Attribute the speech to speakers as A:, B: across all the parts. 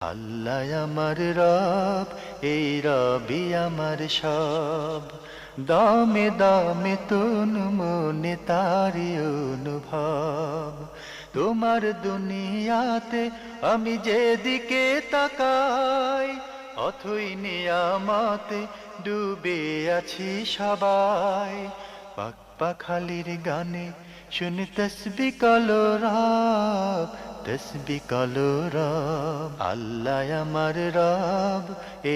A: আল্লাহ আমার রব, এই রবি আমার সব। দামে দামে তন মনে তারি অনুভব। তোমার দুনিয়াতে আমি যেদিকে তাকাই, অথই নিয়ামতে ডুবে আছি সবাই। পাক পাখালির গানে শুনি তসবি কলো রব, তসবি কলো রব। আল্লাহ আমার রব,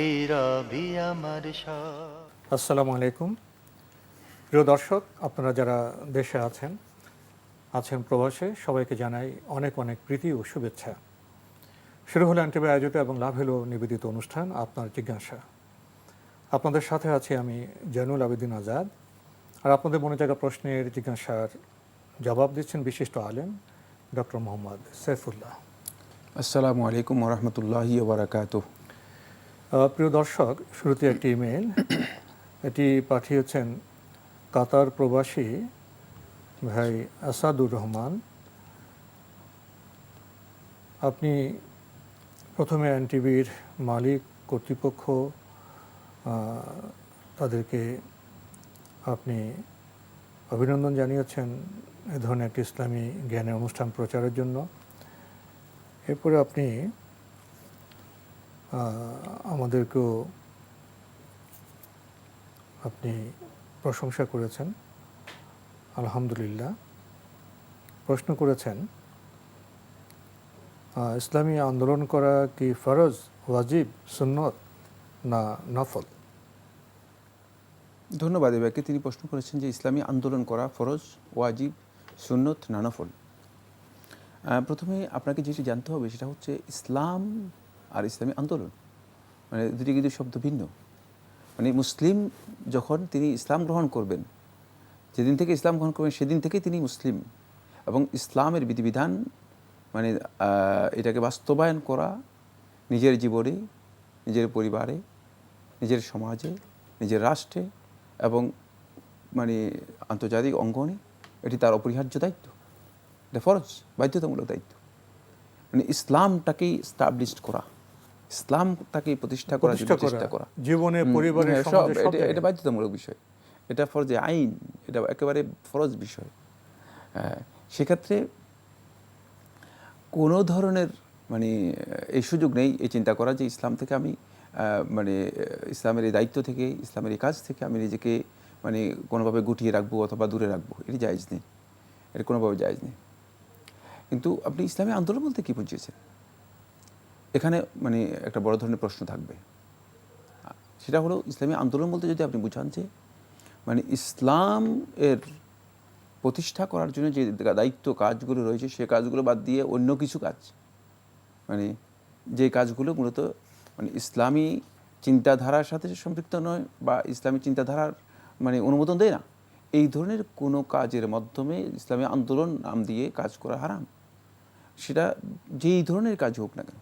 A: এই রবি আমার সব।
B: আসসালামু আলাইকুম। প্রিয় দর্শক, আপনারা যারা দেশে আছেন প্রবাসে, সবাইকে জানাই অনেক অনেক প্রীতি ও শুভেচ্ছা। শুরু হলো এনটিভি আয়োজিত এবং লাভ হলো নিবেদিত অনুষ্ঠান আপনার জিজ্ঞাসা। আপনাদের সাথে আছি আমি জয়নুল আবেদিন আজাদ। আর আপনাদের মনে জায়গা প্রশ্নের জিজ্ঞাসার জবাব দিচ্ছেন বিশিষ্ট আলেম ডক্টর মোহাম্মদ সাইফুল্লাহ।
C: আসসালামু আলাইকুম ওরহমতুল্লাহি ওবরাকাতুহ।
B: প্রিয় দর্শক, শুরুতে একটি ইমেল, এটি পাঠিয়েছেন কাতার প্রবাসী ভাই আসাদুর রহমান। আপনি প্রথমে এনটিভির মালিক কর্তৃপক্ষ তাদেরকে আপনি অভিনন্দন জানিয়েছেন এ ধরনের একটি ইসলামী জ্ঞানের অনুষ্ঠান প্রচারের জন্য। এরপরে আপনি আমাদেরকেও আপনি প্রশংসা করেছেন, আলহামদুলিল্লাহ। প্রশ্ন করেছেন, ইসলামী আন্দোলন করা কি ফরজ, ওয়াজিব, সুন্নত না নফল?
C: ধন্যবাদ এ ভাইকে। তিনি প্রশ্ন করেছেন যে ইসলামী আন্দোলন করা ফরজ, ওয়াজিব, সুন্নত না নফল। প্রথমে আপনাকে যেটি জানতে হবে সেটা হচ্ছে ইসলাম আর ইসলামী আন্দোলন মানে দুটি কিন্তু শব্দ ভিন্ন। মানে মুসলিম যখন তিনি ইসলাম গ্রহণ করবেন, যেদিন থেকে ইসলাম গ্রহণ করবেন সেদিন থেকে তিনি মুসলিম, এবং ইসলামের বিধিবিধান মানে এটাকে বাস্তবায়ন করা নিজের জীবনে, নিজের পরিবারে, নিজের সমাজে, নিজের রাষ্ট্রে এবং মানে আন্তর্জাতিক অঙ্গনে এটি তার অপরিহার্য দায়িত্ব। এটা ফরজ, বাধ্যতামূলক দায়িত্ব। মানে ইসলামটাকেই স্টাবলিশ করা, ইসলামটাকে প্রতিষ্ঠা করার জন্য চেষ্টা করা,
B: জীবনে, পরিবারে,
C: সব
B: সমাজে,
C: এটা বাধ্যতামূলক বিষয়। এটা ফরজে আইন, এটা একেবারে ফরজ বিষয়। সেক্ষেত্রে কোনো ধরনের মানে এই সুযোগ নেই এই চিন্তা করা যে ইসলাম থেকে আমি মানে ইসলামের এই দায়িত্ব থেকে, ইসলামের এই কাজ থেকে আমি নিজেকে মানে কোনোভাবে গুটিয়ে রাখবো অথবা দূরে রাখবো, এটি জায়েজ নেই, এটা কোনোভাবে জায়েজ নেই। কিন্তু আপনি ইসলামী আন্দোলন বলতে কী বুঝিয়েছেন, এখানে মানে একটা বড় ধরনের প্রশ্ন থাকবে। সেটা হলো ইসলামী আন্দোলন বলতে যদি আপনি বুঝান যে মানে ইসলাম এর প্রতিষ্ঠা করার জন্য যে দায়িত্ব কাজগুলো রয়েছে সে কাজগুলো বাদ দিয়ে অন্য কিছু কাজ, মানে যে কাজগুলো মূলত মানে ইসলামী চিন্তাধারার সাথে সম্পৃক্ত নয় বা ইসলামী চিন্তাধারার মানে অনুমোদন দেয় না, এই ধরনের কোনো কাজের মাধ্যমে ইসলামী আন্দোলন নাম দিয়ে কাজ করা হারাম। সেটা যেই ধরনের কাজ হোক না কেন,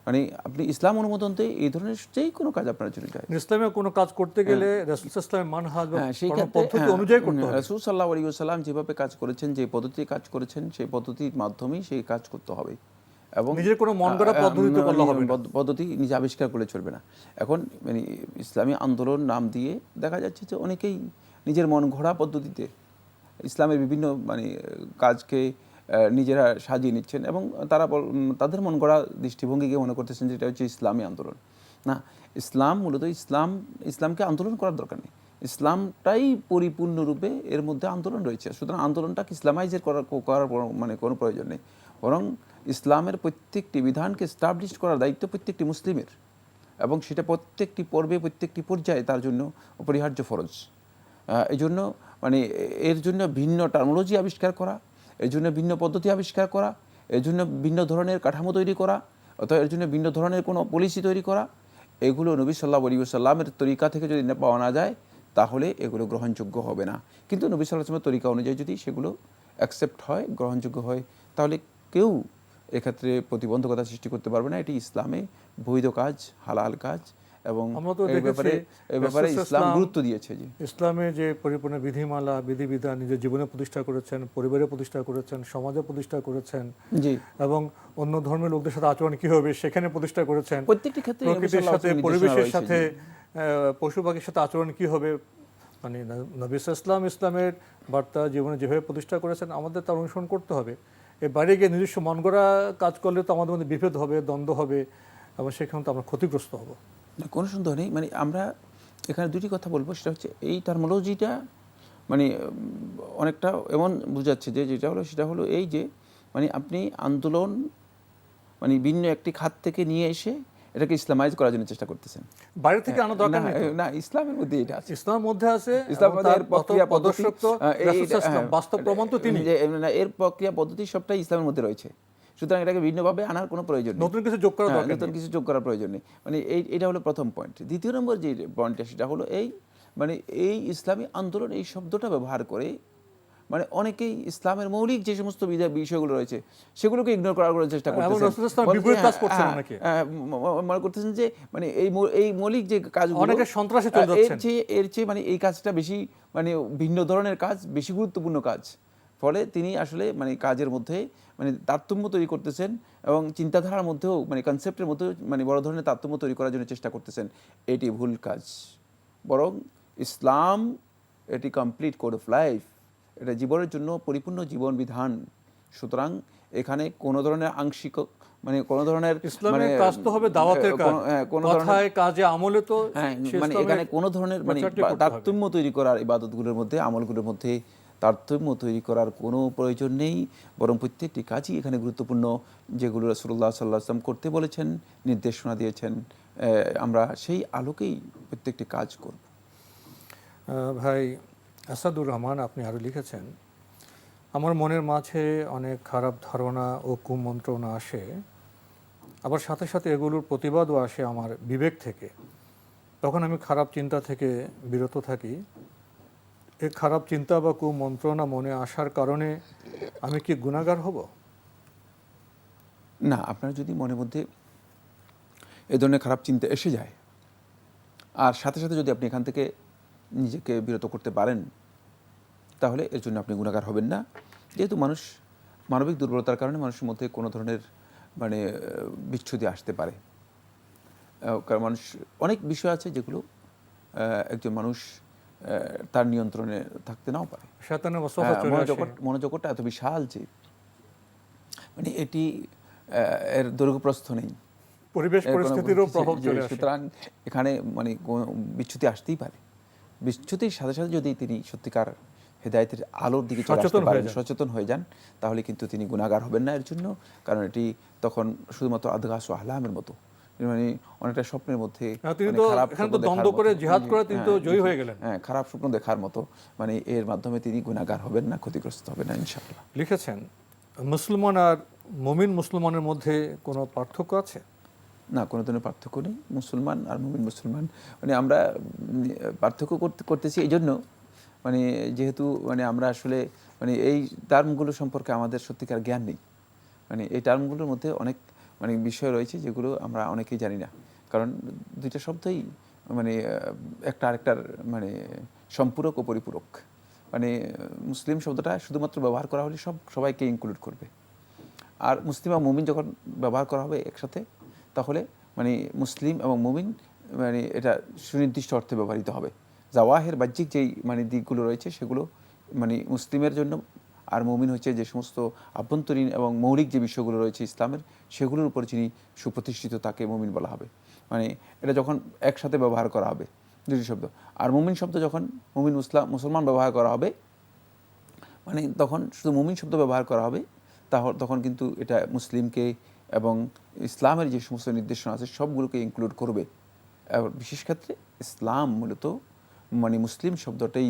C: মানে আপনি ইসলাম অনুমোদন দেয় এই ধরনের যেই কোনো কাজ আপনার জন্য যায়।
B: ইসলামে কোনো কাজ করতে গেলে রাসূল সাল্লাল্লাহু আলাইহি মানহাজ বা
C: সেই
B: পদ্ধতি অনুযায়ী করতে হবে।
C: রাসূল সাল্লাল্লাহু আলাইহি ওয়াসাল্লাম যেভাবে কাজ করেছেন, যে পদ্ধতিতে কাজ করেছেন, সেই পদ্ধতির মাধ্যমেই সেই কাজ করতে হবে। এবং
B: নিজের কোনো মন গড়া পদ্ধতিতে করলে হবে না,
C: পদ্ধতি নিজে আবিষ্কার করলে চলবে না। এখন মানে ইসলামী আন্দোলন নাম দিয়ে দেখা যাচ্ছে যে অনেকেই নিজের মন গড়া পদ্ধতিতে ইসলামের বিভিন্ন মানে কাজকে নিজেরা সাজিয়ে নিচ্ছেন এবং তারা তাদের মন গড়া দৃষ্টিভঙ্গিকে মনে করতেছেন যে এটা হচ্ছে ইসলামী আন্দোলন। না, ইসলাম মূলত ইসলামকে আন্দোলন করার দরকার নেই, ইসলামটাই পরিপূর্ণরূপে এর মধ্যে আন্দোলন রয়েছে। সুতরাং আন্দোলনটাকে ইসলামাইজের করার মানে কোনো প্রয়োজন নেই, বরং ইসলামের প্রত্যেকটি বিধানকে স্টাবলিশ করার দায়িত্ব প্রত্যেকটি মুসলিমের, এবং সেটা প্রত্যেকটি পর্বে, প্রত্যেকটি পর্যায়ে তার জন্য অপরিহার্য ফরজ। এই জন্য মানে এর জন্য ভিন্ন টার্মোলজি আবিষ্কার করা, এর জন্য ভিন্ন পদ্ধতি আবিষ্কার করা, এর জন্য ভিন্ন ধরনের কাঠামো তৈরি করা, অথবা এর জন্য ভিন্ন ধরনের কোনো পলিসি তৈরি করা, এগুলো নবী সাল্লাল্লাহু আলাইহি ওয়াসাল্লামের তরিকা থেকে যদি পাওয়া না যায় তাহলে এগুলো গ্রহণযোগ্য হবে না। কিন্তু নবী সাল্লাল্লাহু আলাইহি ওয়াসাল্লামের তরিকা অনুযায়ী যদি সেগুলো অ্যাকসেপ্ট হয়, গ্রহণযোগ্য হয়, তাহলে কেউ এক্ষেত্রে প্রতিবন্ধকতা সৃষ্টি করতে পারবে না। এটি ইসলামে বৈধ কাজ, হালাল কাজ, এবং
B: আমরা তো
C: এই ব্যাপারে
B: রাসূল
C: ইসলাম
B: ইসলাম
C: গুরুত্ব দিয়েছে। জি,
B: ইসলামে যে পরিপূর্ণ বিধিমালা বিধিবিধান নিজের জীবনে প্রতিষ্ঠা করেছেন, পরিবারে প্রতিষ্ঠা করেছেন, সমাজে প্রতিষ্ঠা করেছেন,
C: জি,
B: এবং অন্য ধর্মের লোকদের সাথে আচরণ কি হবে সেখানে প্রতিষ্ঠা করেছেন।
C: প্রত্যেকটি ক্ষেত্রে
B: প্রকৃতির সাথে, পরিবেশের সাথে, পশু পাখির সাথে আচরণ কি হবে, মানে নবী ইসলাম ইসলামের বার্তা জীবনে যেভাবে প্রতিষ্ঠা করেছেন আমাদের তার অনুসরণ করতে হবে। এর বাইরে গিয়ে নিজস্ব মন গড়া কাজ করলে তো আমাদের মধ্যে বিভেদ হবে, দ্বন্দ্ব হবে, এবং সেখানে তো আমরা ক্ষতিগ্রস্ত হব।
C: কোনো সন্দেহ নেই। মানে আমরা এখানে দুটি কথা বলবো, সেটা হচ্ছে এই টার্মোলজিটা মানে অনেকটা এমন বোঝাচ্ছে যে সেটা হলো এই যে মানে আপনি আন্দোলন মানে ভিন্ন একটি খাত থেকে নিয়ে এসে এটাকে ইসলামাইজ করার জন্য চেষ্টা করতেছেন।
B: বাইরে থেকে আনা দরকার নেই তো।
C: না, ইসলামের মধ্যে এটা আছে,
B: ইসলামের মধ্যে আছে,
C: ইসলামের মধ্যে এর প্রক্রিয়া পদ্ধতি,
B: বাস্তব প্রমাণ তো তিনি।
C: এর প্রক্রিয়া পদ্ধতি সবটাই ইসলামের মধ্যে রয়েছে। সুতরাং এটাকে ভিন্নভাবে আনার কোনো প্রয়োজন নেই,
B: নতুন কিছু যোগ করার দরকার নেই।
C: নতুন কিছু যোগ করার প্রয়োজন নেই। মানে এটা হলো প্রথম পয়েন্ট। দ্বিতীয় নম্বর যে পয়েন্টটা সেটা হলো এই ইসলামী আন্দোলন এই শব্দটা ব্যবহার করে মানে অনেকেই ইসলামের মৌলিক যে সমস্ত বিষয়গুলো রয়েছে সেগুলোকে ইগনোর করার চেষ্টা করতেছেন। মনে করতেছেন যে মানে এই মৌলিক যে কাজগুলো
B: অনেকে সন্ত্রাসে চলে যাচ্ছেন,
C: এর চেয়ে মানে এই কাজটা বেশি মানে ভিন্ন ধরনের কাজ, বেশি গুরুত্বপূর্ণ কাজ। ফলে তিনি আসলে মানে কাজের মধ্যে মানে তারতম্য তৈরি করতেছেন এবং চিন্তাধারার মধ্যেও মানে কনসেপ্টের মধ্যেও মানে বড় ধরনের তারতম্য তৈরি করার জন্য চেষ্টা করতেছেন। এটি ভুল কাজ। বরং ইসলাম এটি কমপ্লিট কোড অফ লাইফ, এটা জীবনের জন্য পরিপূর্ণ জীবন বিধান। সুতরাং এখানে কোনো ধরনের আংশিক মানে কোনো ধরনের
B: ইসলামের কাজ তো হবে দাওয়াতের কাজ, কথায় কাজে আমলে তো
C: মানে এখানে কোনো ধরনের মানে তারতম্য তৈরি করার ইবাদতগুলোর মধ্যে, আমলগুলোর মধ্যে তারতম্য তৈরি করার কোনো প্রয়োজন নেই। বরং প্রত্যেকটি কাজই এখানে গুরুত্বপূর্ণ, যেগুলো রাসূলুল্লাহ সাল্লাল্লাহু আলাইহি ওয়াসাল্লাম করতে বলেছেন, নির্দেশনা দিয়েছেন। আমরা সেই আলোকেই প্রত্যেকটি কাজ করব।
B: ভাই আসাদুর রহমান, আপনি আরও লিখেছেন, আমার মনের মাঝে অনেক খারাপ ধারণা ও কুমন্ত্রণা আসে, আবার সাথে সাথে এগুলোর প্রতিবাদও আসে আমার বিবেক থেকে। তখন আমি খারাপ চিন্তা থেকে বিরত থাকি। এই খারাপ চিন্তা বা কুমন্ত্রণা মনে আসার কারণে আমি কি গুনাহগার হব?
C: না, আপনার যদি মনের মধ্যে এ ধরনের খারাপ চিন্তা এসে যায় আর সাথে সাথে যদি আপনি এখান থেকে নিজেকে বিরত করতে পারেন, তাহলে এর জন্য আপনি গুনাহগার হবেন না। যেহেতু মানবিক দুর্বলতার কারণে মানুষের মধ্যে কোনো ধরনের মানে বিচ্ছুতি আসতে পারে। কারণ অনেক বিষয় আছে যেগুলো একজন মানুষ তার নিয়ন্ত্রণে থাকতে নাও পারে। মনোজগৎটা এত বিশাল যে মানে এটি এর দৈর্ঘ্যপ্রস্থ নেই,
B: পরিবেশ পরিস্থিতিরও প্রভাব চলে আসে।
C: সুতরাং এখানে মানে বিচ্যুতি আসতেই পারে। বিচ্যুতির সাথে সাথে যদি তিনি সত্যিকার হেদায়েতের আলোর দিকে সচেতন হয়ে যান, তাহলে কিন্তু তিনি গুনাহগার হবেন না এর জন্য। কারণ এটি তখন শুধুমাত্র আদগাস ও আহলামের মতো, মানে অনেকটা স্বপ্নের মধ্যে খারাপ স্বপ্ন দেখার মতো, মানে এর মাধ্যমে তিনি গুনাহগার হবেন না, ক্ষতিগ্রস্ত হবেন না ইনশাআল্লাহ।
B: লিখেছেন, মুসলমান আর মুমিন মুসলমানের মধ্যে কোনো পার্থক্য আছে?
C: না, কোনো ধরনের পার্থক্য নেই। মুসলমান আর মুমিন মুসলমান, মানে আমরা পার্থক্য করতেছি এই জন্য মানে যেহেতু মানে আমরা আসলে মানে এই টার্মগুলো সম্পর্কে আমাদের সত্যিকার জ্ঞান নেই। মানে এই টার্মগুলোর মধ্যে অনেক মানে বিষয় রয়েছে যেগুলো আমরা অনেকেই জানি না। কারণ দুইটা শব্দই মানে একটা আরেকটার মানে সম্পূরক ও পরিপূরক। মানে মুসলিম শব্দটা শুধুমাত্র ব্যবহার করা হলে সবাইকে ইনক্লুড করবে। আর মুসলিম এবং মুমিন যখন ব্যবহার করা হবে একসাথে, তাহলে মানে মুসলিম এবং মুমিন মানে এটা সুনির্দিষ্ট অর্থে ব্যবহৃত হবে। জাওয়াহের বাহ্যিক যেই মানে দিকগুলো রয়েছে সেগুলো মানে মুসলিমের জন্য, আর মুমিন হচ্ছে যে সমস্ত আভ্যন্তরীণ এবং মৌলিক যে বিষয়গুলো রয়েছে ইসলামের, সেগুলোর উপর যিনি সুপ্রতিষ্ঠিত তাকে মুমিন বলা হবে। মানে এটা যখন একসাথে ব্যবহার করা হবে দুটি শব্দ। আর মুমিন শব্দ যখন মুসলমান ব্যবহার করা হবে, মানে তখন শুধু মুমিন শব্দ ব্যবহার করা হবে, তখন কিন্তু এটা মুসলিমকে এবং ইসলামের যে সমস্ত নির্দেশনা আছে সবগুলোকে ইনক্লুড করবে। বিশেষ ক্ষেত্রে ইসলাম মূলত মানে মুসলিম শব্দটাই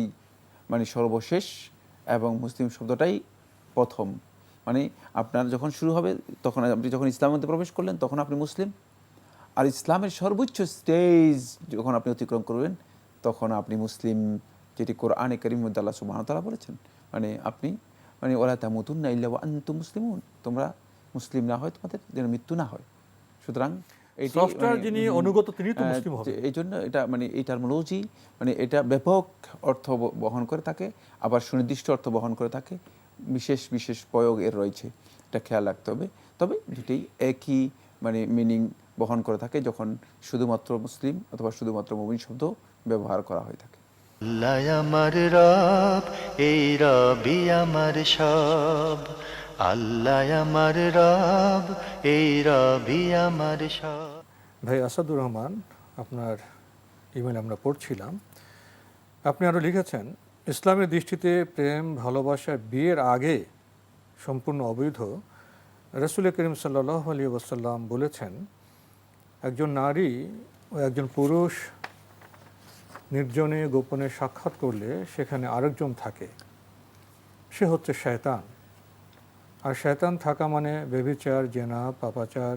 C: মানে সর্বশেষ এবং মুসলিম শব্দটাই প্রথম। মানে আপনার যখন শুরু হবে, তখন আপনি যখন ইসলামের মধ্যে প্রবেশ করলেন তখন আপনি মুসলিম। আর ইসলামের সর্বোচ্চ স্টেজ যখন আপনি অতিক্রম করবেন তখন আপনি মুসলিম, যেটি কোরআনে কারীমের মধ্যে আল্লাহ সুবহানাহু ওয়া তাআলা বলেছেন। মানে আপনি মানে ওয়ালা তামুতুন্না ইল্লা ওয়া আনতুম মুসলিমুন, তোমরা মুসলিম না হয় তোমাদের যেন মৃত্যু না হয়। সুতরাং এটি
B: স্রষ্টার যিনি অনুগত তিনি তো মুসলিম হবে।
C: এই জন্য এটা মানে এই টার্মোলজি মানে এটা ব্যাপক অর্থ বহন করে থাকে, আবার সুনির্দিষ্ট অর্থ বহন করে থাকে, বিশেষ বিশেষ প্রয়োগ এর রয়েছে, এটা খেয়াল রাখতে হবে। তবে দুটেই একই মানে মিনিং বহন করে থাকে যখন শুধুমাত্র মুসলিম অথবা শুধুমাত্র মুমিন শব্দ ব্যবহার করা হয়ে থাকে।
A: আল্লাহ আমার রব, এই রবি আমার সব। আল্লাহ আমার রব, এই রবি আমার সব।
B: ভাই আসাদুর রহমান, আপনার ইমেল আমরা পড়ছিলাম, আপনি আরও লিখেছেন, ইসলামের দৃষ্টিতে প্রেম ভালোবাসা বিয়ের আগে সম্পূর্ণ অবৈধ। রাসূল করিম সাল্লাল্লাহু আলাইহি ওয়াসাল্লাম বলেছেন, একজন নারী ও একজন পুরুষ নির্জনে গোপনে সাক্ষাৎ করলে সেখানে আরেকজন থাকে, সে হচ্ছে শয়তান। আর শয়তান থাকা মানে ব্যভিচার, জেনা, পাপাচার,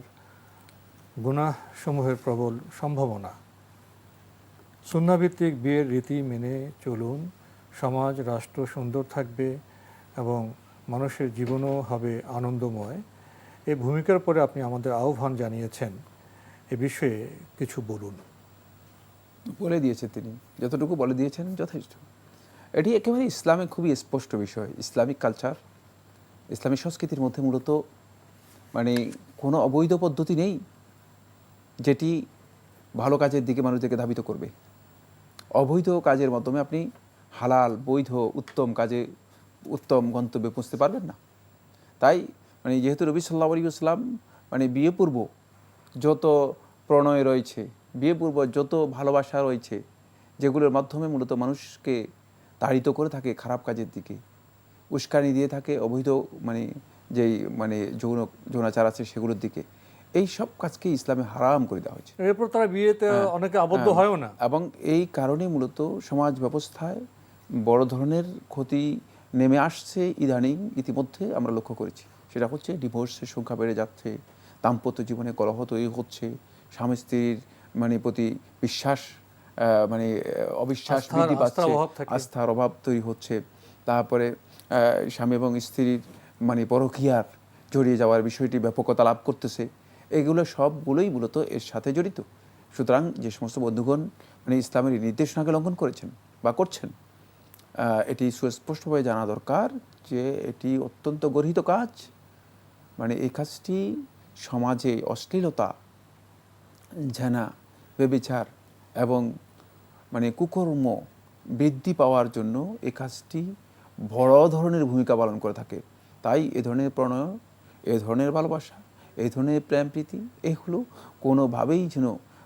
B: গুনাহসমূহের প্রবল সম্ভাবনা। সুন্নাহভিত্তিক বিয়ের রীতি মেনে চলুন, সমাজ রাষ্ট্র সুন্দর থাকবে এবং মানুষের জীবনও হবে আনন্দময়। এই ভূমিকার পরে আপনি আমাদের আহ্বান জানিয়েছেন, এ বিষয়ে কিছু বলুন।
C: বলে দিয়েছে তিনি, যতটুকু বলে দিয়েছেন যথেষ্ট। এটি একেবারে ইসলামে খুবই স্পষ্ট বিষয়। ইসলামিক কালচার, ইসলামিক সংস্কৃতির মধ্যে মূলত মানে কোনো অবৈধ পদ্ধতি নেই যেটি ভালো কাজের দিকে মানুষদেরকে ধাবিত করবে। অবৈধ কাজের মাধ্যমে আপনি হালাল, বৈধ, উত্তম কাজে, উত্তম গন্তব্যে পৌঁছতে পারবেন না। তাই মানে যেহেতু নবী সাল্লাল্লাহু আলাইহি ওয়াসাল্লাম মানে বিয়ে পূর্ব যত প্রণয় রয়েছে, বিয়ে পূর্ব যত ভালোবাসা রয়েছে, যেগুলোর মাধ্যমে মূলত মানুষকে তাড়িত করে থাকে খারাপ কাজের দিকে, উস্কানি দিয়ে থাকে অবৈধ মানে যেই মানে যৌনাচার আছে সেগুলোর দিকে, এই সব কাজকে ইসলামে হারাম করে দেওয়া হয়েছে।
B: এরপর তারা বিয়েতে অনেকে আবদ্ধ হয়ও না।
C: এবং এই কারণে মূলত সমাজ ব্যবস্থায় বড় ধরনের ক্ষতি নেমে আসছে ইদানিং, ইতিমধ্যে আমরা লক্ষ্য করেছি। সেটা হচ্ছে ডিভোর্সের সংখ্যা বেড়ে যাচ্ছে, দাম্পত্য জীবনে কলহ তৈরি হচ্ছে, স্বামী স্ত্রীর মানে প্রতি বিশ্বাস মানে অবিশ্বাস বৃদ্ধি পাচ্ছে, আস্থার অভাব তৈরি হচ্ছে। তারপরে স্বামী এবং স্ত্রীর মানে পরকীয়ার জড়িয়ে যাওয়ার বিষয়টি ব্যাপকতা লাভ করতেছে। এগুলো সবগুলোই মূলত এর সাথে জড়িত। সুতরাং যে সমস্ত বন্ধুগণ মানে ইসলামের নির্দেশনাকে লঙ্ঘন করেছেন বা করছেন, এটি সুস্পষ্টভাবে জানা দরকার যে এটি অত্যন্ত গর্হিত কাজ। মানে এই কাজটি সমাজে অশ্লীলতা, ঝেনা, ব্যভিচার এবং মানে কুকর্ম বৃদ্ধি পাওয়ার জন্য এই কাজটি বড় ধরনের ভূমিকা পালন করে থাকে। তাই এ ধরনের প্রণয়, এ ধরনের ভালোবাসা, এই ধরনের প্রেম প্রীতি এগুলো কোনোভাবেই যেন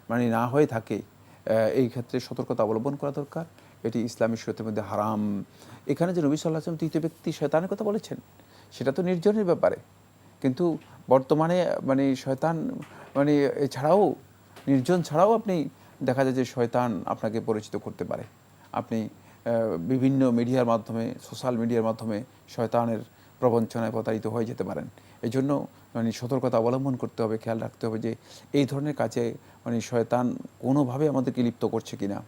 C: মানে না হয়ে থাকে, এই ক্ষেত্রে সতর্কতা অবলম্বন করা দরকার। এটি ইসলামী শরীয়তের মধ্যে হারাম। এখানে যে নবী সাল্লাল্লাহু আলাইহি ওয়াসাল্লাম তৃতীয় ব্যক্তি শয়তানের কথা বলেছেন, সেটা তো নির্জনের ব্যাপারে। কিন্তু বর্তমানে মানে শয়তান মানে এছাড়াও নির্জন ছাড়াও আপনি দেখা যায় যে শয়তান আপনাকে পরিচিত করতে পারে। আপনি বিভিন্ন মিডিয়ার মাধ্যমে, সোশ্যাল মিডিয়ার মাধ্যমে শয়তানের প্রবঞ্চনায় প্রতারিত হয়ে যেতে পারেন। এই জন্য মানে সতর্কতা অবলম্বন করতে হবে, খেয়াল রাখতে হবে যে এই ধরনের কাজে মানে শয়তান কোনোভাবে আমাদেরকে লিপ্ত করছে কিনা।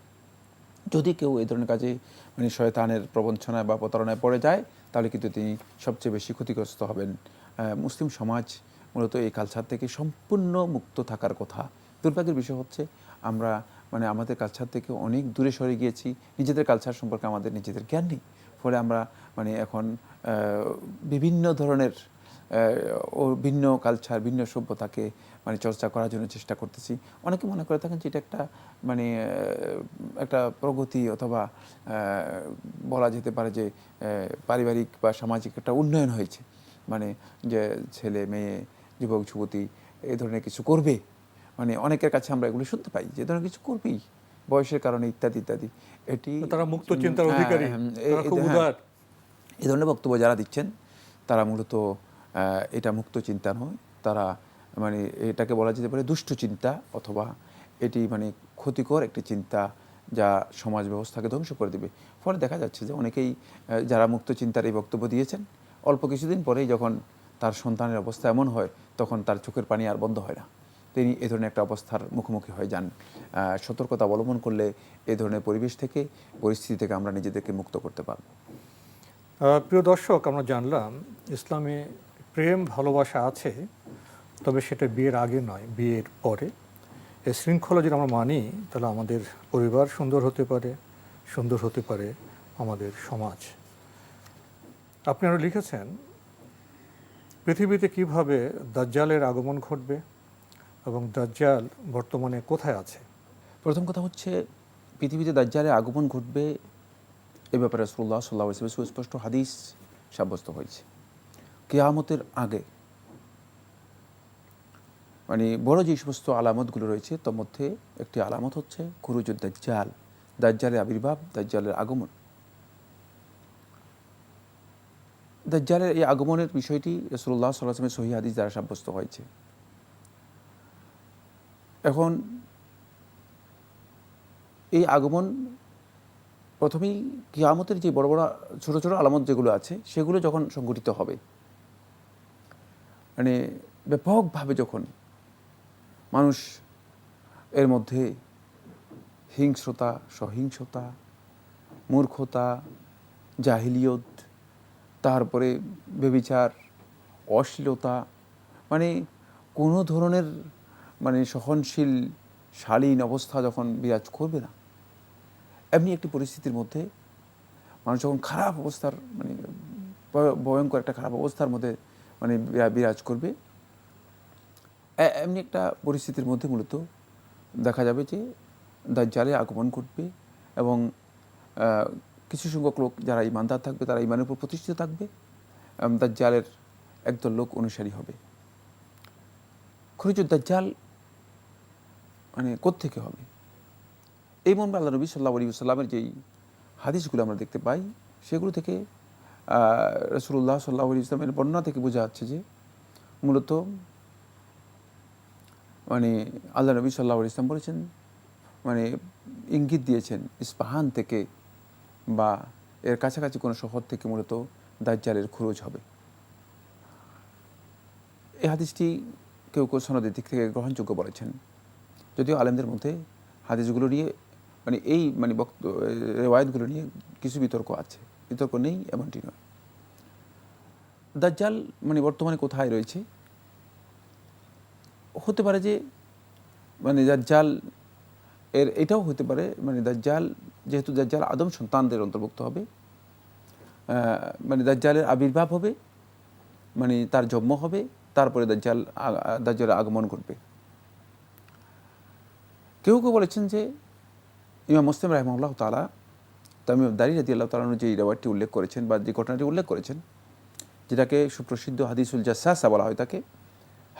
C: যদি কেউ এই ধরনের কাজে মানে শয়তানের প্রবঞ্চনায় বা প্রতারণায় পড়ে যায়, তাহলে কিন্তু তিনি সবচেয়ে বেশি ক্ষতিগ্রস্ত হবেন। মুসলিম সমাজ মূলত এই কালচার থেকে সম্পূর্ণ মুক্ত থাকার কথা। দুর্ভাগ্যের বিষয় হচ্ছে আমরা মানে আমাদের কালচার থেকে অনেক দূরে সরে গিয়েছি, নিজেদের কালচার সম্পর্কে আমাদের নিজেদের জ্ঞান নেই। ফলে আমরা মানে এখন বিভিন্ন ধরনের ও ভিন্ন কালচার, ভিন্ন সভ্যতাকে মানে চর্চা করার জন্য চেষ্টা করতেছি। অনেকে মনে করে থাকেন যে এটা একটা মানে একটা প্রগতি অথবা বলা যেতে পারে যে পারিবারিক বা সামাজিক একটা উন্নয়ন হয়েছে। মানে যে ছেলে মেয়ে, যুবক যুবতী এই ধরনের কিছু করবে, মানে অনেকের কাছে আমরা এগুলো শুনতে পাই যে ধরনের কিছু করবেই বয়সের কারণে ইত্যাদি ইত্যাদি। এটি
B: তারা মুক্ত চিন্তার অধিকারী, এই
C: ধরনের বক্তব্য যারা দিচ্ছেন তারা মূলত এটা মুক্ত চিন্তা নয়, তারা মানে এটাকে বলা যেতে পারে দুষ্ট চিন্তা, অথবা এটি মানে ক্ষতিকর একটি চিন্তা যা সমাজ ব্যবস্থাকে ধ্বংস করে দেবে। ফলে দেখা যাচ্ছে যে অনেকেই যারা মুক্ত চিন্তার এই বক্তব্য দিয়েছেন, অল্প কিছুদিন পরেই যখন তার সন্তানের অবস্থা এমন হয়, তখন তার চোখের পানি আর বন্ধ হয় না, তিনি এ ধরনের একটা অবস্থার মুখোমুখি হয়ে যান। সতর্কতা অবলম্বন করলে এ ধরনের পরিবেশ থেকে, পরিস্থিতি থেকে আমরা নিজেদেরকে মুক্ত করতে পারব।
B: প্রিয় দর্শক, আমরা জানলাম ইসলামে প্রেম ভালোবাসা আছে, তবে সেটা বিয়ের আগে নয়, বিয়ের পরে। এই শৃঙ্খলা যদি আমরা মানি, তাহলে আমাদের পরিবার সুন্দর হতে পারে আমাদের সমাজ। আপনি আরও লিখেছেন, পৃথিবীতে কিভাবে দাজ্জালের আগমন ঘটবে এবং দাজ্জাল বর্তমানে কোথায় আছে।
C: প্রথম কথা হচ্ছে, পৃথিবীতে দাজ্জালের আগমন ঘটবে এ ব্যাপারে রাসূলুল্লাহ সাল্লাল্লাহু আলাইহি ওয়াসাল্লাম সুস্পষ্ট হাদিস সাব্যস্ত হয়েছে। কিয়ামতের আগে মানে বড় যে সমস্ত আলামতগুলো রয়েছে তার মধ্যে একটি আলামত হচ্ছে খুরুজুদ দাজ্জাল, দাজ্জালের আবির্ভাব, দাজ্জালের আগমন। দাজ্জালের এই আগমনের বিষয়টি রাসূলুল্লাহ সাল্লাল্লাহু আলাইহি ওয়াসাল্লামের সহিহ হাদিস দ্বারা সাব্যস্ত হয়েছে। এখন এই আগমন প্রথমেই কিয়ামতের যে বড় বড় ছোট ছোট আলামত যেগুলো আছে সেগুলো যখন সংঘটিত হবে, মানে ব্যাপকভাবে যখন মানুষ এর মধ্যে হিংস্রতা, সহিংসতা, মূর্খতা, জাহিলিয়ত, তারপরে ব্যভিচার, অশ্লীলতা, মানে কোনো ধরনের মানে সহনশীল শালীন অবস্থা যখন বিরাজ করবে না, এমনি একটি পরিস্থিতির মধ্যে মানুষ যখন খারাপ অবস্থার মানে ভয়ঙ্কর একটা খারাপ অবস্থার মধ্যে মানে বিরাজ করবে, এমনি একটা পরিস্থিতির মধ্যে মূলত দেখা যাবে যে দাজ্জালের আগমন ঘটবে এবং কিছু সংখ্যক লোক যারা ঈমানদার থাকবে তারা ঈমানের উপর প্রতিষ্ঠিত থাকবে, দাজ্জালের একদল লোক অনুসারী হবে। খুরুজুদ দাজ্জাল মানে কোত্থেকে হবে? এই মর্মে আল্লাহ নবী সাল্লাল্লাহু আলাইহি ওয়াসাল্লামের যেই হাদিসগুলো আমরা দেখতে পাই সেগুলো থেকে রাসূলুল্লাহ সাল্লাল্লাহু আলাইহি ওয়াসাল্লামের বর্ণনা থেকে বোঝা যাচ্ছে যে মূলত মানে আল্লাহ নবী সাল্লাল্লাহু আলাইহি ওয়াসাল্লাম বলেছেন, মানে ইঙ্গিত দিয়েছেন ইস্পাহান থেকে বা এর কাছাকাছি কোনো শহর থেকে মূলত দাজ্জালের খুরুজ হবে। এই হাদিসটি কেউ কেউ সনদের দিক থেকে গ্রহণযোগ্য বলেছেন, যদিও আলেমদের মধ্যে হাদিসগুলো নিয়ে মানে এই মানে রেওয়ায়েতগুলো নিয়ে কিছু বিতর্ক আছে। বিতর্ক নেই এমনটি নয়। দাজ্জাল মানে বর্তমানে কোথায় রয়েছে? হতে পারে যে মানে দাজ্জাল এর এটাও হতে পারে মানে দাজ্জাল যেহেতু দাজ্জাল আদম সন্তানদের অন্তর্ভুক্ত হবে, মানে দাজ্জালের আবির্ভাব হবে, মানে তার জন্ম হবে, তারপরে দাজ্জালের আগমন ঘটবে। কেউ কেউ বলেছেন যে ইমাম মুসলিম রাহিমাহুল্লাহ তাআলা তামিম দারি রাদিয়াল্লাহু তাআলা যে রিওয়ায়াতটি উল্লেখ করেছেন বা যে ঘটনাটি উল্লেখ করেছেন, যেটাকে সুপ্রসিদ্ধ হাদিসুল জাসসাসা বলা হয়, তাকে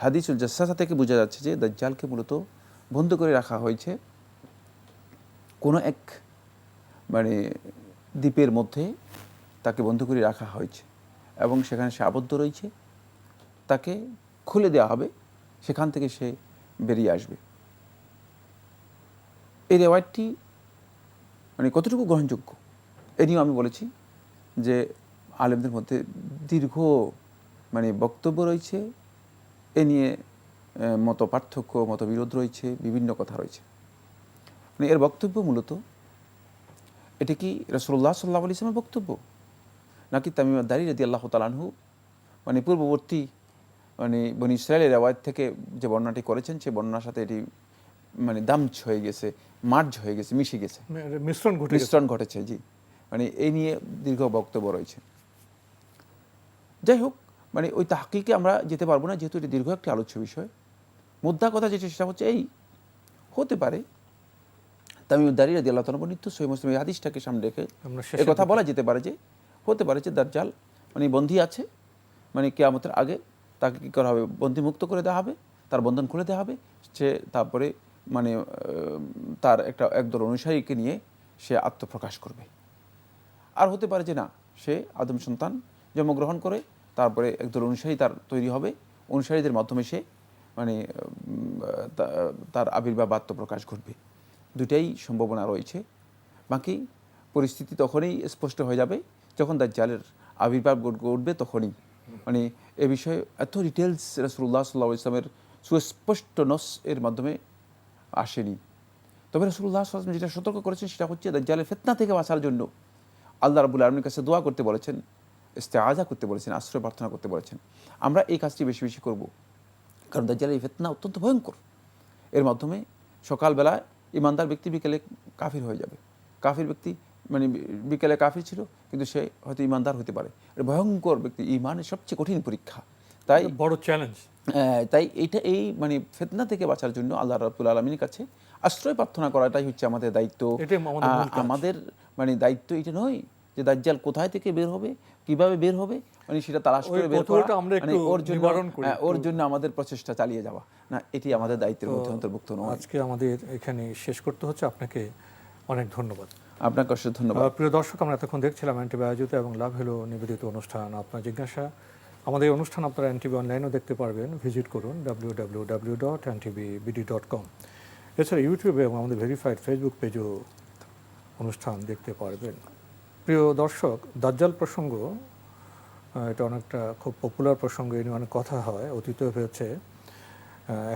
C: হাদিসুল জাসসাসা থেকে বোঝা যাচ্ছে যে দাজ্জালকে মূলত বন্ধ করে রাখা হয়েছে কোনো এক মানে দ্বীপের মধ্যে, তাকে বন্ধ করে রাখা হয়েছে এবং সেখানে সে আবদ্ধ রয়েছে। তাকে খুলে দেওয়া হবে, সেখান থেকে সে বেরিয়ে আসবে। এই রেওয়ায়তটি মানে কতটুকু গ্রহণযোগ্য এ নিয়েও আমি বলেছি যে আলেমদের মধ্যে দীর্ঘ মানে বক্তব্য রয়েছে, এ নিয়ে মত পার্থক্য, মতবিরোধ রয়েছে, বিভিন্ন কথা রয়েছে। মানে এর বক্তব্য মূলত এটা কি রাসূলুল্লাহ সাল্লাল্লাহু আলাইহি ওয়াসাল্লামের বক্তব্য নাকি তামিম দারি রাদিয়াল্লাহু তাআলা আনহু মানে পূর্ববর্তী মানে বনী ইসরাঈলের রেওয়ায়েত থেকে যে বর্ণনাটি করেছেন সেই বর্ণনার সাথে এটি মানে দামজ হয়ে গেছে, মার্জ হয়ে গেছে, মিশে গেছে, মিশ্রণ ঘটেছে। জি, মানে এই নিয়ে দীর্ঘ বক্তব্য রয়েছে। যাই হোক, মানে ওই তাহকিকে আমরা যেতে পারবো না যেহেতু এটি দীর্ঘ একটি আলোচ্য বিষয়। মুদ্রা কথা যেটা সেটা হচ্ছে এই, হতে পারে তামিম দারি রাদিয়াল্লাহু তাআলা বর্ণিত সহিহ মুসলিম এই হাদিসটাকে সামনে রেখে এই কথা বলা যেতে পারে যে হতে পারে যে দাজ্জাল মানে বন্দী আছে, মানে কিয়ামতের আগে তাকে কী করা হবে, বন্দী মুক্ত করে দেওয়া হবে, তার বন্ধন খুলে দেওয়া হবে, সে তারপরে মানে তার একদল অনুসারীকে নিয়ে সে আত্মপ্রকাশ করবে। আর হতে পারে যে না, সে আদম সন্তান জন্মগ্রহণ করে তারপরে একদল অনুসারী তার তৈরি হবে, অনুসারীদের মাধ্যমে সে মানে তার আবির্ভাব আত্মপ্রকাশ ঘটবে। দুটাই সম্ভাবনা রয়েছে। বাকি পরিস্থিতি তখনই স্পষ্ট হয়ে যাবে যখন দাজ্জালের আবির্ভাব ঘটবে, তখনই মানে এ বিষয়ে এত ডিটেলস রাসূলুল্লাহ সাল্লাল্লাহু আলাইহি ওয়াসাল্লামের সুস্পষ্ট নস এর মাধ্যমে আসেনি। তবে রাসূলুল্লাহ সাল্লাল্লাহু আলাইহি ওয়াসাল্লাম যেটা সতর্ক করেছেন সেটা হচ্ছে দাজ্জালের ফিতনা থেকে বাঁচার জন্য আল্লাহ রাব্বুল আলামিনের কাছে দোয়া করতে বলেছেন, ইস্তেআযা করতে বলেছেন, আশ্রয় প্রার্থনা করতে বলেছেন। আমরা এই কাজটি বেশি বেশি করব, কারণ দাজ্জালের এই ফিতনা অত্যন্ত ভয়ঙ্কর। এর মাধ্যমে সকালবেলা ইমানদার ব্যক্তি বিকেলে কাফির হয়ে যাবে। কাফির ব্যক্তি মানে বিকেলে কাফির ছিল, কিন্তু সে হয়তো ইমানদার হতে পারে। এটা ভয়ঙ্কর ব্যক্তি, ইমানের সবচেয়ে কঠিন পরীক্ষা। তাই
B: বড় চ্যালেঞ্জ।
C: তাই এইটা এই মানে ফিতনা থেকে বাঁচার জন্য আল্লাহ রাব্বুল আলামিনের কাছে আশ্রয় প্রার্থনা করাটাই হচ্ছে আমাদের দায়িত্ব।
B: এটাই আমাদের মূল কাজ।
C: আমাদের মানে দায়িত্ব এটা নয় যে দাজ্জাল কোথায় থেকে বের হবে, কিভাবে বের হবে, মানে সেটা তালাশ করে বের করা,
B: আমরা
C: মানে
B: একটু
C: ওর
B: করি,
C: জন্য ওর জন্য আমাদের প্রচেষ্টা চালিয়ে যাওয়া, না এটি আমাদের দায়িত্বের মধ্যে অন্তর্ভুক্ত নয়।
B: আজকে আমাদের এখানে শেষ করতে হচ্ছে। আপনাকে অনেক ধন্যবাদ।
C: আপনাকে অসংখ্য ধন্যবাদ।
B: প্রিয় দর্শক, আমরা এতক্ষণ দেখছিলাম এনটিভি আয়োজিত এবং লাভ হলো নিবেদিত অনুষ্ঠান আপনার জিজ্ঞাসা। আমাদের এই অনুষ্ঠান আপনারা এনটিভি অনলাইনেও দেখতে পারবেন। ভিজিট করুন www.ntvbd.com। এছাড়া ইউটিউবে এবং আমাদের ভেরিফাইড ফেসবুক পেজেও অনুষ্ঠান দেখতে পারবেন। প্রিয় দর্শক, দাজ্জাল প্রসঙ্গ এটা অনেকটা খুব পপুলার প্রসঙ্গ, এ নিয়ে অনেক কথা হয়, অতীত হয়েছে,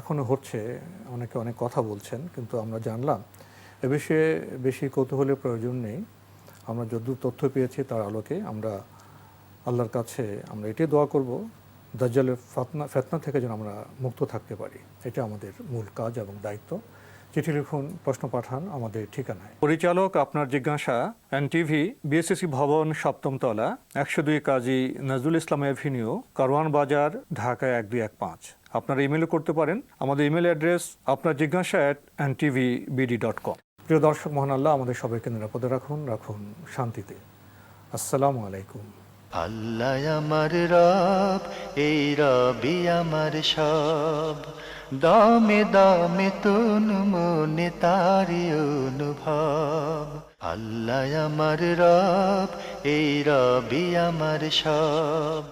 B: এখনও হচ্ছে, অনেকে অনেক কথা বলছেন, কিন্তু আমরা জানলাম এ বিষয়ে বেশি কৌতূহলের প্রয়োজন নেই। আমরা যতদূর তথ্য পেয়েছি তার আলোকে আমরা আল্লাহর কাছে আমরা এটাই দোয়া করব, দাজ্জালের ফিতনা থেকে যেন আমরা মুক্ত থাকতে পারি। এটা আমাদের মূল কাজ এবং দায়িত্ব। চিঠি লিখুন, প্রশ্ন পাঠান আমাদের ঠিকানায়। পরিচালক আপনার জিজ্ঞাসা, এনটিভি, বিএসসি ভবন, 7ম তলা, 102 কাজী নজরুল ইসলাম এভিনিউ, কারওয়ান বাজার, ঢাকা 1215। আপনারা ইমেলও করতে পারেন। আমাদের ইমেল অ্যাড্রেস আপনার জিজ্ঞাসা @ntvbd.com। প্রিয় দর্শক, মহান আল্লাহ আমাদের সবাইকে নিরাপদে রাখুন শান্তিতে। আসসালামু আলাইকুম।
A: আল্লাহ আমার রব, এই রবি আমার সব, দামে দামে তুন মনে তারি অনুভব। আল্লাহ আমার রব, এই রবি আমার সব।